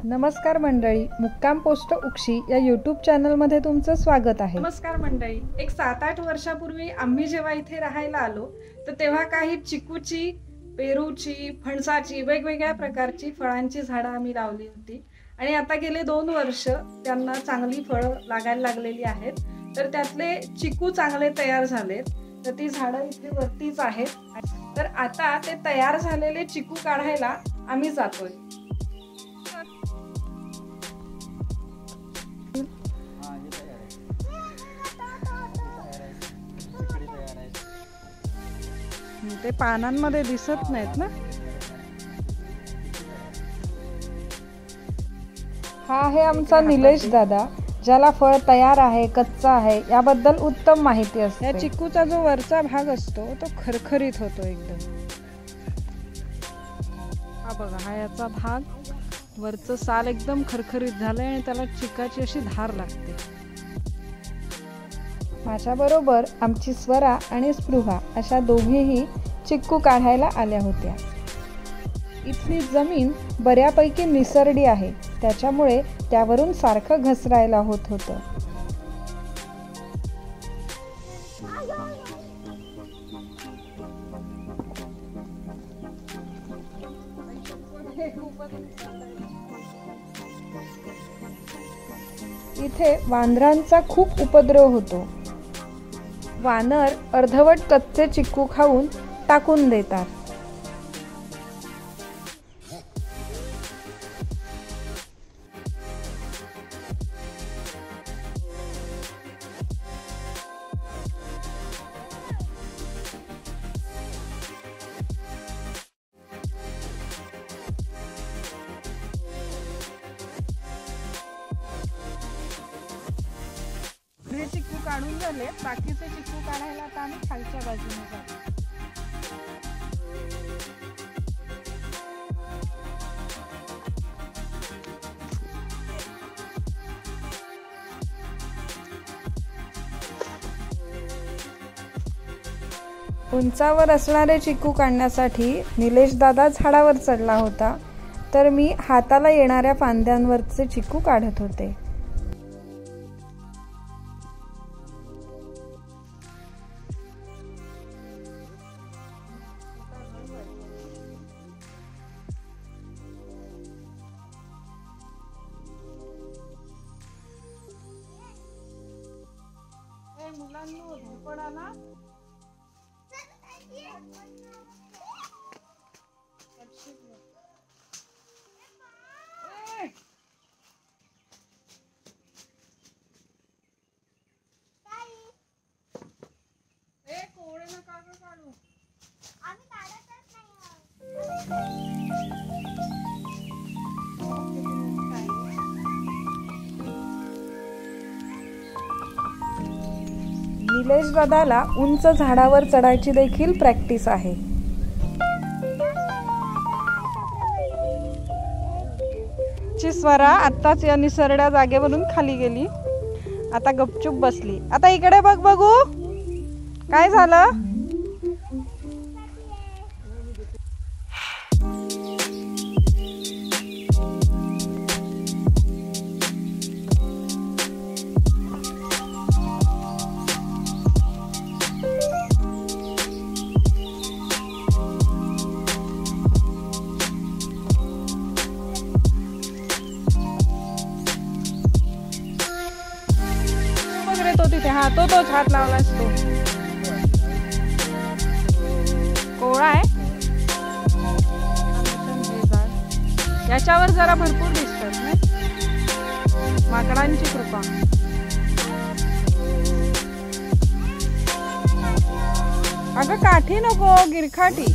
नमस्कार मंडळी, मुक्काम पोस्ट उक्षी या यूट्यूब चॅनलमध्ये तुमचं स्वागत आहे। नमस्कार मंडळी, एक 7-8 वर्षापूर्वी आम्ही जेव्हा इथे राहायला आलो तर तेव्हा काही चिकूची, पेरूची, फणसाची वेगवेगळ्या प्रकारची फळांची झाडं आम्ही लावली होती आणि आता गेले 2 वर्ष त्यांना चांगली फळं लागायला लागलेली आहेत। तर त्यातले चिकू चांगले तयार झालेत, तर ती झाडं इथे वरतीच आहेत। तर आता ते तयार झालेले चिकू काढायला आम्ही जातोय। ते पानांमध्ये दिसत नाहीत ना। हा आहे आमचा निलेश दादा, ज्याला फळ तयार आहे कच्चा आहे याबद्दल उत्तम माहिती असते। या चिकूचा जो वरचा भाग असतो तो खरखरीत होतो एकदम। हा बघा, हा याचा भाग, वरचं साल एकदम खरखरीत झालंय आणि त्याला चिकाची अशी धार लागते। माझ्याबरोबर आमची स्वरा आणि स्पृहा अशा दोघीही चिक्कू काढायला आल्या होत्या। इथली जमीन बऱ्यापैकी निसरडी आहे, त्याच्यामुळे त्यावरून सारखं घसरायला होत होतं। इथे वानरांचा खूप उपद्रव होतो। वानर अर्धवट कच्चे चिक्कू खाऊन टाकून देतात। हे चिक्कू काढून झाले, बाकीचे चिक्कू काढायला आता आम्ही खालच्या बाजूने जातो। उंचावर असणारे चिक्कू काढण्यासाठी निलेश दादा झाडावर चढला होता, तर मी हाताला येणाऱ्या फांद्यांवरचे चिक्कू काढत होते। मुलांनो, झोपडाला कोळे नका काढू, आम्ही काढतच नाही। निलेश दादाला उंच झाडावर चढायची देखील प्रॅक्टिस आहे। ची स्वरा आत्ताच या निसरड्या जागेवरून खाली गेली, आता गपचूप बसली। आता इकडे बघ, बघू काय झालं। तो तिथे, हा तोच हात लावलास तो, कोवळा आहे। याच्यावर जरा भरपूर दिसतात ना, माकडांची कृपा। अगं काठी नको, गिरखाटी।